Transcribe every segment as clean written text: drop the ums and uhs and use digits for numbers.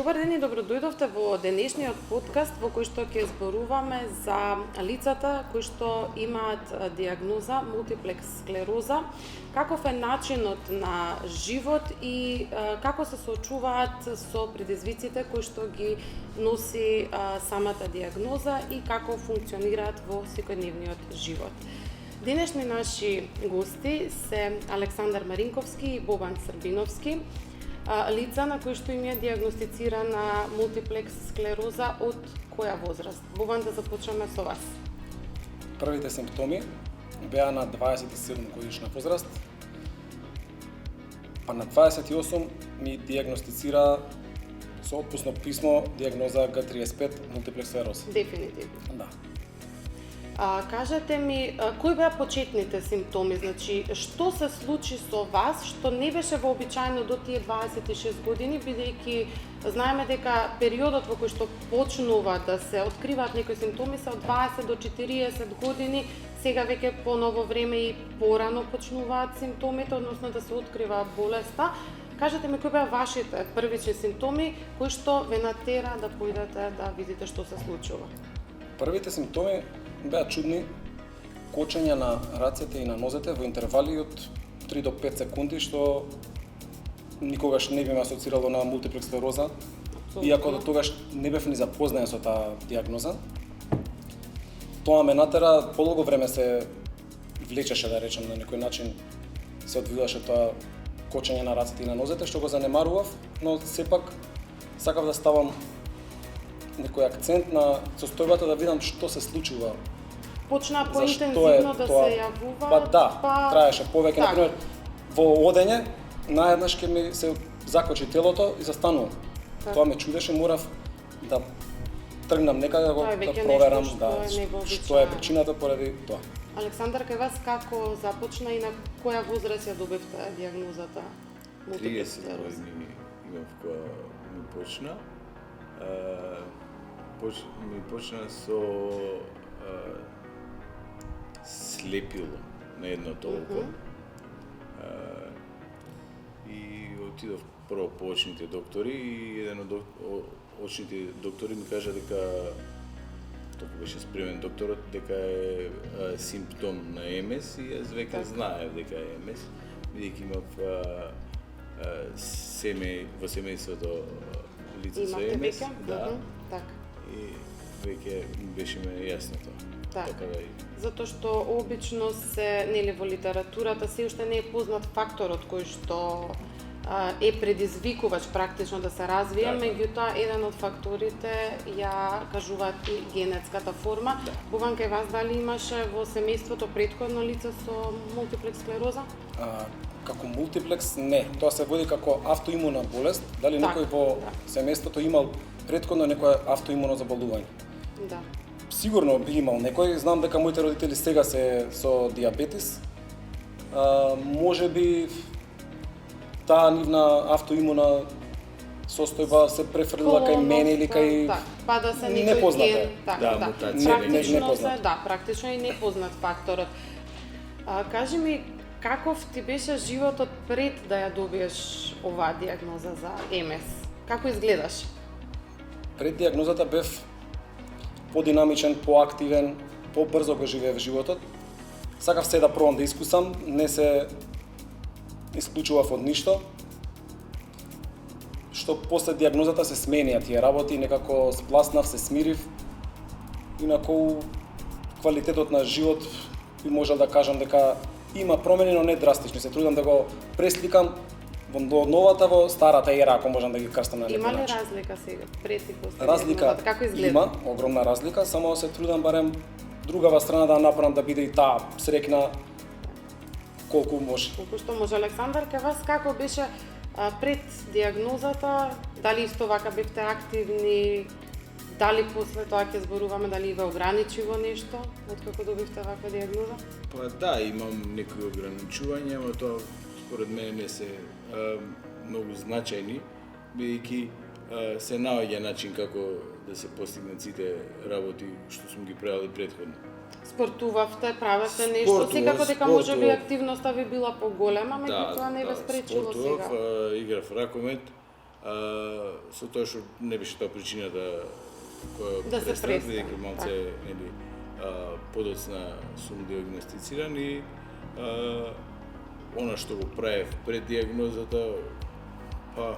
Добар ден и добродојдовте во денешниот подкаст во кој што ќе зборуваме за лицата кои што имаат диагноза мултиплекс склероза, каков е начинот на живот и како се соочуваат со предизвиците кои што ги носи самата диагноза и како функционираат во секојдневниот живот. Денешни наши гости се Александар Маринковски и Бобан Србиновски, лица на кои што им е диагностицирана мултиплекс склероза од која возраст? Бобан, да започнеме со вас. Првите симптоми беа на 27 годишна возраст, па на 28 ми диагностицира со отпусно писмо диагноза Г35 мултиплекс склероза. Дефинитивно. Да. Кажете ми, кои беа почетните симптоми? Значи, што се случи со вас, што не беше вообичаено до тие 26 години, бидејќи знаеме дека периодот во кој што почнува да се откриваат некои симптоми се од 20 до 40 години, сега веќе по ново време и порано почнуваат симптомите, односно да се открива болеста. Кажете ми, кои беа вашите првични симптоми, кои што ве натера да поидете да видите што се случува? Првите симптоми беа чудни, кочење на рацете и на нозете во интервали од 3 до 5 секунди, што никогаш не би ме асоцирало на мултиплекс склероза, иако до тогаш не бев ни запознаен со таа диагноза. Тоа ме натера, подолго време се влечеше, да речем, на некој начин се одвиваше тоа кочење на рацете и на нозете, што го занемарував, но сепак сакав да ставам некој акцент на состојбата да видам што се случува. Почна поинтензивно да се јавува. Траеше повеќе, например, во одење, наеднаш ќе ми се закочи телото и застанувам. Тоа ме чудеше, морав да тргнам некаде да проверам што е причината поради тоа. Александар, кај вас како започна и на која возраст ја добивте диагнозата мултиплекс склероза? 30 години имав кога ми почна. Ми почна со слепило на едното око. И отидов прво по очните доктори и еден од очните доктори ми кажа дека толку беше спремен докторот дека е симптом на МС и јас веќе знаев дека е МС, бидејќи имав во семејството лица со МС. Да. Така. И веќе беше ме јасно тоа. Така да и... Затоа што обично се, нели, во литературата се уште не е познат факторот кој што е предизвикувач практично да се развие, меѓутоа еден од факторите ја кажуваат и генетската форма. Да. Бован, кај вас дали имаше во семејството претходно лице со мултиплекс склероза? Како мултиплекс не, тоа се води како автоимуна болест. Дали некој во семејството имал претходно некое автоимуно заболување? Да. Сигурно би имал некој, знам дека моите родители сега се со диабетис. Можеби таа нивна автоимуна состојба се префрлила кај мене или кај па да се некој ген, практично и непознат факторот. Кажи ми, каков ти беше животот пред да ја добиеш оваа диагноза за МС? Како изгледаш? Пред диагнозата бев подинамичен, поактивен, побрзо го живеев животот. Сакав се да пробам да искусам, не се исклучував од ништо. Што после диагнозата се сменија тие работи, некако спласнав, се смирив. Инаку квалитетот на живот би можел да кажам дека има промени, но не драстични. Се трудам да го пресликам во новата, во старата ера, ако можам да ги крстам на некој начин. Има ли разлика сега пред и после Разлика како изгледа? Има, огромна разлика, само се трудам барем другава страна да направам да биде и таа среќна колку може. Колку што може. Александар, кај вас како беше пред диагнозата? Дали исто вака бевте активни? Дали после тоа ќе зборуваме, дали ве ограничило нешто откако добивте ваква диагноза? Па да, имам некои ограничувања, но тоа според мене не се многу значајни, бидејќи се наоѓа начин како да се постигнат сите работи што сум ги правил претходно. Спортувавте, правевте нешто, секако дека можеби активноста ви била поголема, меѓутоа не ве спречило сега. Играв ракомет, со тоа што не беше тоа причината која Да се престанав, престане, бидејќи малце нели подоцна сум диагностициран и она што го правев пред диагнозата, па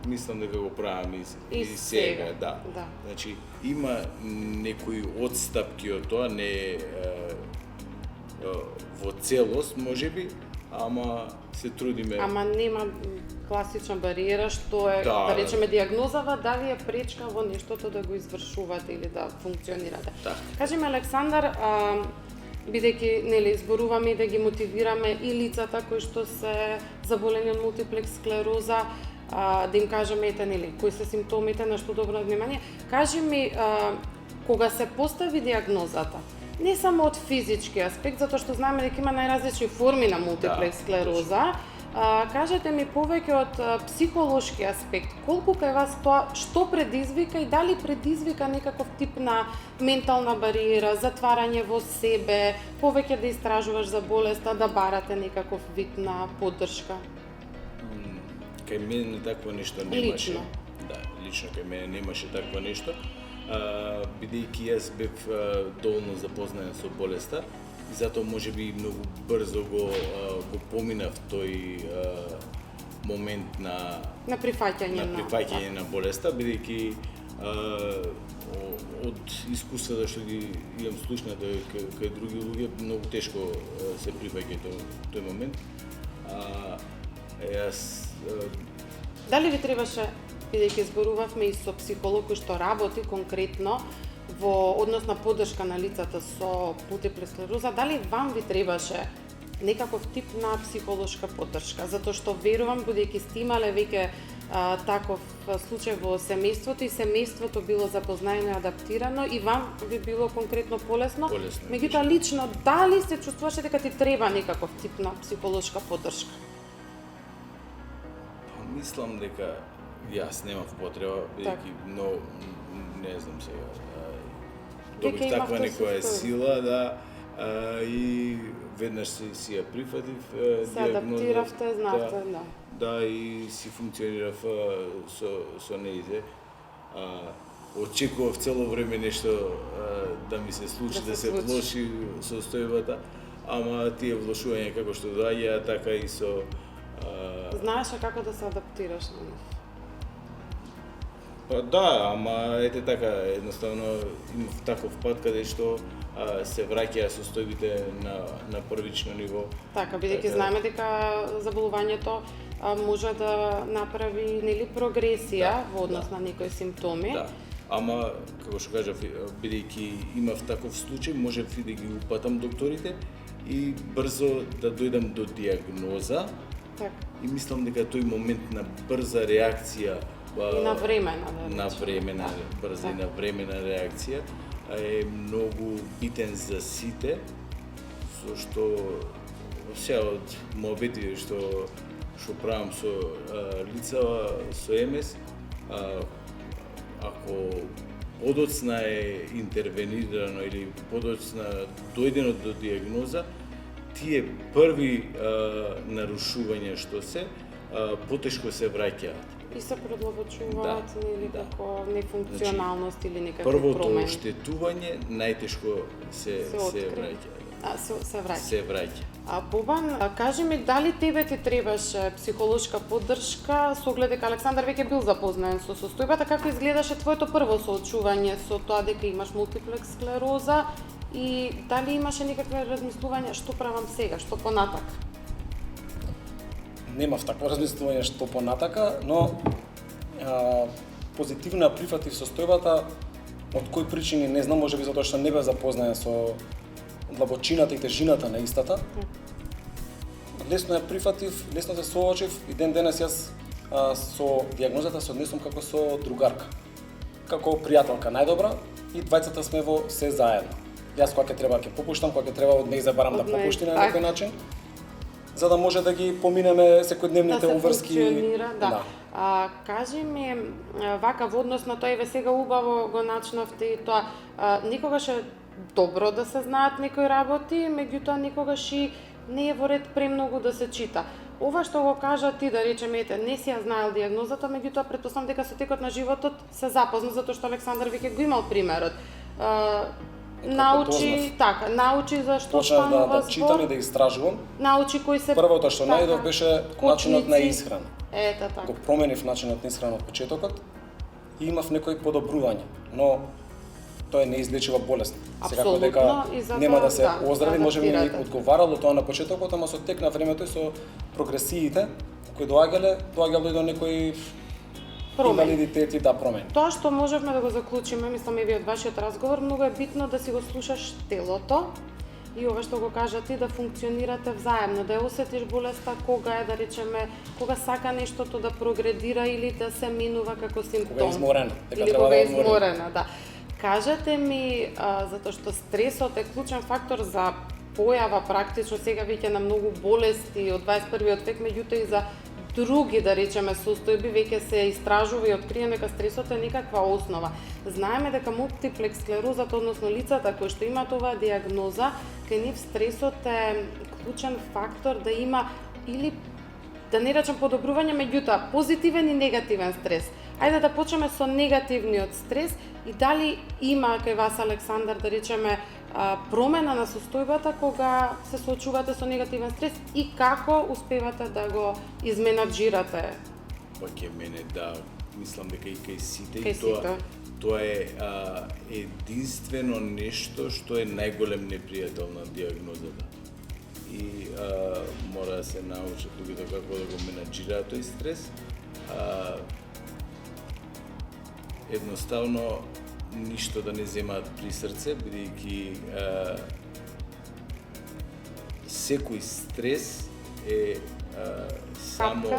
мислам дека го правам и сега, да. Значи има некои отстапки од тоа, не во целост можеби, ама се трудиме. Ама нема класична бариера што е, да речеме, диагнозава да ви е пречка во нештото да го извршувате или да функционирате. Кажи ми, Александар, бидејќи нели зборуваме и да ги мотивираме и лицата кои што се заболени од мултиплекс склероза, да им кажеме ете нели кои се симптомите, на што добро внимание. Кажи ми, кога се постави диагнозата, не само од физички аспект, затоа што знаеме дека има најразлични форми на мултиплекс склероза, кажете ми повеќе од психолошки аспект, колку кај вас тоа што предизвика и дали предизвика некаков тип на ментална бариера, затварање во себе, повеќе да истражуваш за болеста, да барате некаков вид на поддршка? Кај мене такво нешто немаше. Лично? Да, лично кај мене немаше такво нешто, бидејќи јас бев доволно запознаен со болеста, и затоа можеби и многу брзо го поминав тој момент на прифаќање на болеста, бидејќи од искуството што ги имам слушнато кај други луѓе, многу тешко се прифаќа тој момент. Јас дали ви требаше, бидејќи зборувавме и со психолог кој што работи конкретно во однос на поддршка на лицата со мултиплекс склероза, дали вам ви требаше некаков тип на психолошка поддршка? Затоа што верувам, бидејќи сте имале веќе таков случај во семејството и семејството било запознаено и адаптирано и вам би било конкретно полесно. Меѓутоа лично дали се чувствуваше дека ти треба некаков тип на психолошка поддршка? Мислам дека јас немав потреба, бидејќи не знам сега. Добив таква некоја сила, да, и веднаш си ја прифатив се адаптиравте, знавте, да. Да, и си функционирав со нејзе. Очекував цело време нешто да ми се случи, да се влоши состојбата, ама тие влошувања како што доаѓаат, така и со знаеше како да се адаптираш на нив? Па да, ама ете така, едноставно имав таков пат каде што се враќаа состојбите на првично ниво. Така, бидејќи знаеме дека заболувањето може да направи нели прогресија во однос на некои симптоми. Да. Ама како што кажав, бидејќи имав таков случај, можев и да ги упатам докторите и брзо да дојдам до диагноза. Так. И мислам дека тој момент на брза реакција и навремена, брза и навремена реакција е многу битен за сите, со што се од мојбети што правам со лица со МС, ако подоцна е интервенирано или подоцна дојдено до диагноза, тие први нарушувања што се потешко се враќаат. И се продлабочуваат или како нефункционалност или некакви промени. Првото оштетување најтешко се враќа. Се враќа. Бобан, кажи ми дали тебе ти требаше психолошка поддршка со оглед дека Александар веќе бил запознаен со состојбата, како изгледаше твоето прво соочување со тоа дека имаш мултиплекс склероза и дали имаше некакви размислувања што правам сега, што понатак? Немав такво размислување што понатака, но позитивно ја прифатив состојбата, од кои причини не знам, можеби затоа што не бев запознаен со длабочината и тежината на истата. Лесно ја прифатив, лесно се соочив и ден денес јас со диагнозата се однесувам како со другарка, како пријателка најдобра и двајцата сме во се заедно. Јас кога ќе треба ќе попуштам, кога ќе треба од неј забарам да попушти на некој начин, за да може да ги поминеме секојдневните уврски. Да се функционира, да. Кажи ми, вака во однос на тоа, еве сега убаво го начнавте и тоа, никогаш е добро да се знаат некои работи, меѓутоа никогаш и не е во ред премногу да се чита. Ова што го кажа ти, да речеме, ете, не си ја знаел диагнозата, меѓутоа претпоставам дека со текот на животот се запозна, затоа што Александар веќе го имал примерот. Научи, така, научи за што Почнав станува да читам и збор, да истражувам. научи кои се... Првото што најдов беше начинот на Кочници. исхрана. Ете така. Го променив начинот на исхрана од почетокот и имав некои подобрувања, но тоа е неизлечива болест. Секако дека Апсолутно, и затоа, нема да се да, оздрави, да може би ми адаптирате. одговарало тоа на почетокот, ама со тек на времето и со прогресиите кои доаѓало и до некои Промени. инвалидитети, да, промени. Тоа што можевме да го заклучиме, мислам и ви од вашиот разговор, многу е битно да си го слушаш телото и ова што го кажа ти, да функционирате взаемно, да ја осетиш болеста кога е, да речеме, кога сака нештото да прогредира или да се минува како симптом. Кога е изморена, дека или треба кога да е е одмори. изморена, да. Кажете ми, затоа што стресот е клучен фактор за појава практично сега веќе на многу болести од 21. век, меѓутоа и за други, да речеме, состојби, веќе се истражува и откриено дека стресот е некаква основа. Знаеме дека мултиплекс склерозата, односно лицата кои што имаат оваа диагноза, кај нив стресот е клучен фактор да има или да не речам подобрување, меѓутоа позитивен и негативен стрес. Ајде да почнеме со негативниот стрес и дали има кај вас, Александар, да речеме, промена на состојбата кога се соочувате со негативен стрес и како успевате да го изменаџирате? Па ке мене да, мислам дека и кај сите Кај и сите. тоа е единствено нешто што е најголем непријател на диагнозата. И мора да се научат луѓето како да го менаџираат тој стрес. Едноставно ништо да не земаат при срце, бидејќи секој стрес е само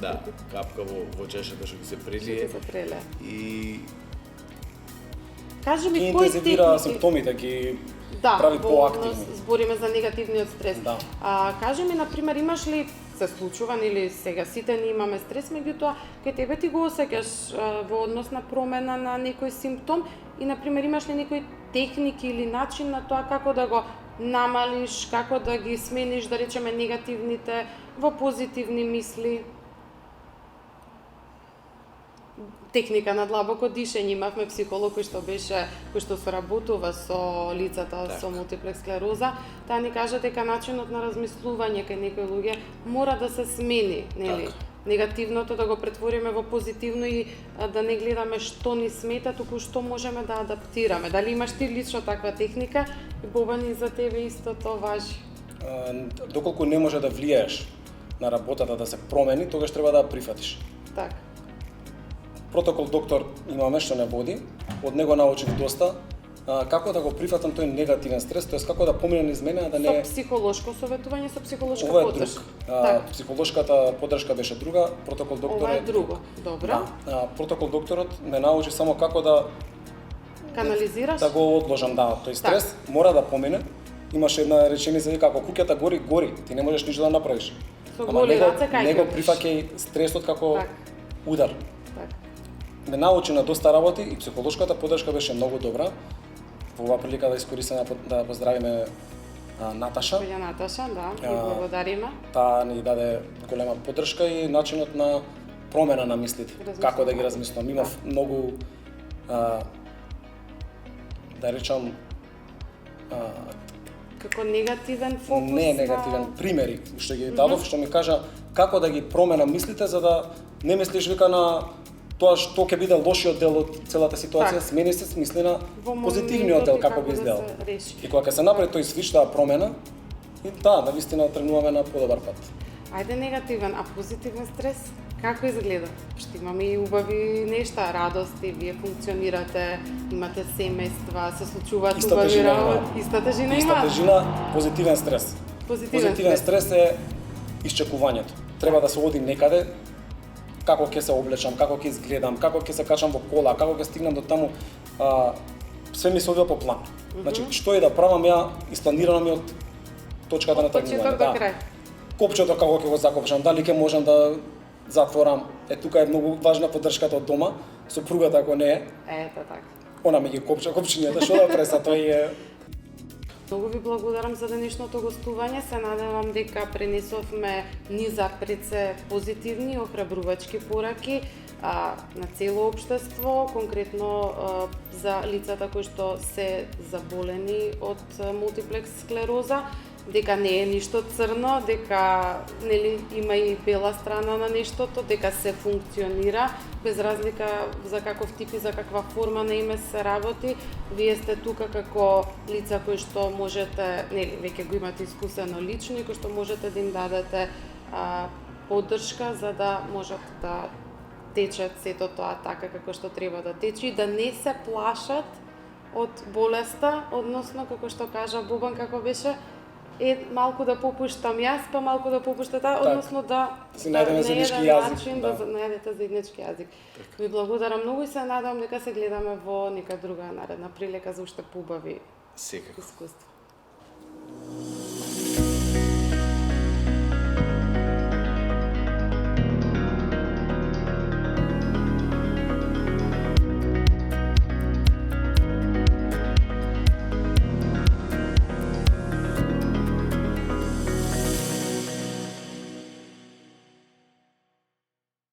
Капка. капка во чашата што ќе се прелие Ќе се преле. и Кажи ми Ги кои интензивира техники... симптомите, ги Да, прави во поактивни. однос збориме за негативниот стрес. Да. Кажи ми, например, имаш ли се случува или сега сите ни имаме стрес, меѓутоа кај тебе ти го осеќаш во однос на промена на некој симптом и например имаш ли некои техники или начин на тоа како да го намалиш, како да ги смениш, да речеме, негативните во позитивни мисли? Техника на длабоко дишење, имавме психолог кој што соработува со лицата со мултиплекс склероза, таа ни кажа дека начинот на размислување кај некои луѓе мора да се смени, нели? Така. Негативното да го претвориме во позитивно и да не гледаме што ни смета, туку што можеме да адаптираме. Дали имаш ти лично таква техника и Бобан и за тебе исто тоа важи? Доколку не може да влијаеш на работата да се промени, тогаш треба да ја прифатиш. Така. Протокол доктор имаме што не води, од него научив доста, како да го прифатам тој негативен стрес, тоест како да помине низ мене, а да Со не... психолошко советување, со психолошка Ова е поддршка. друг. Така. Психолошката поддршка беше друга, протокол доктор Ова е е друго. Добро. Да. Протокол докторот ме научи само како да Канализираш? да го одложам, да, тој стрес мора да помине. Имаше една реченица вика, ако куќата гори, гори, ти не можеш ништо да направиш. Со голи раце кај него ќе прифаќај стресот како Так. удар. Така. Ме научи на доста работи и психолошката поддршка беше многу добра. Во оваа прилика да искористиме да поздравиме Наташа. Билја Наташа, да, и А, благодариме. Таа ни даде голема поддршка и начинот на промена на мислите, како да ги размислам. Имав многу да речам Како негативен фокус не негативен примери што ги дадов, што ми кажа како да ги променам мислите за да не мислиш вика на тоа што ќе биде лошиот дел од целата ситуација, Так. смени се мисли на во позитивниот дел моментот и како би да изгледал. се реши. И кога ќе се направи тој свич, таа промена, и да, навистина тренуваме на подобар пат. Ајде негативен, а позитивен стрес? Како изгледа? Што имаме и убави нешта, радости, вие функционирате, имате семејства, се случуваат Иста убави тежина има. работи. Иста тежина Иста има. тежина, позитивен стрес. Позитивен стрес е исчекувањето. Треба да се оди некаде, како ќе се облечам, како ќе изгледам, како ќе се качам во кола, како ќе стигнам до таму, све ми се одива по план. Значи, што и да правам ја, испланирано ми од точката на Од почеток тргнување. до крај. Копчето како ќе го закопчам, дали ќе можам да затворам. Тука е многу важна поддршката од дома, сопругата ако не е, Ето така. она ми ги копчињата, што да преса, тој е... Многу ви благодарам за денешното гостување. Се надевам дека пренесовме низа пред се позитивни, охрабрувачки пораки на цело општество, конкретно за лицата кои што се заболени од мултиплекс склероза, дека не е ништо црно, дека нели има и бела страна на нештото, дека се функционира без разлика за каков тип и за каква форма на име се работи. Вие сте тука како лица кои што можете, нели веќе го имате искусено лично и кои што можете да им дадете поддршка за да можат да течат сето тоа така како што треба да тече и да не се плашат од болеста, односно како што кажа Бобан, како беше, малку да попуштам јас, па малку да попушта таа, односно да си најдеме заеднички јазик, начин да најдете заеднички јазик. Ви благодарам многу и се надевам дека се гледаме во нека друга наредна прилика за уште поубави Секако. искуства.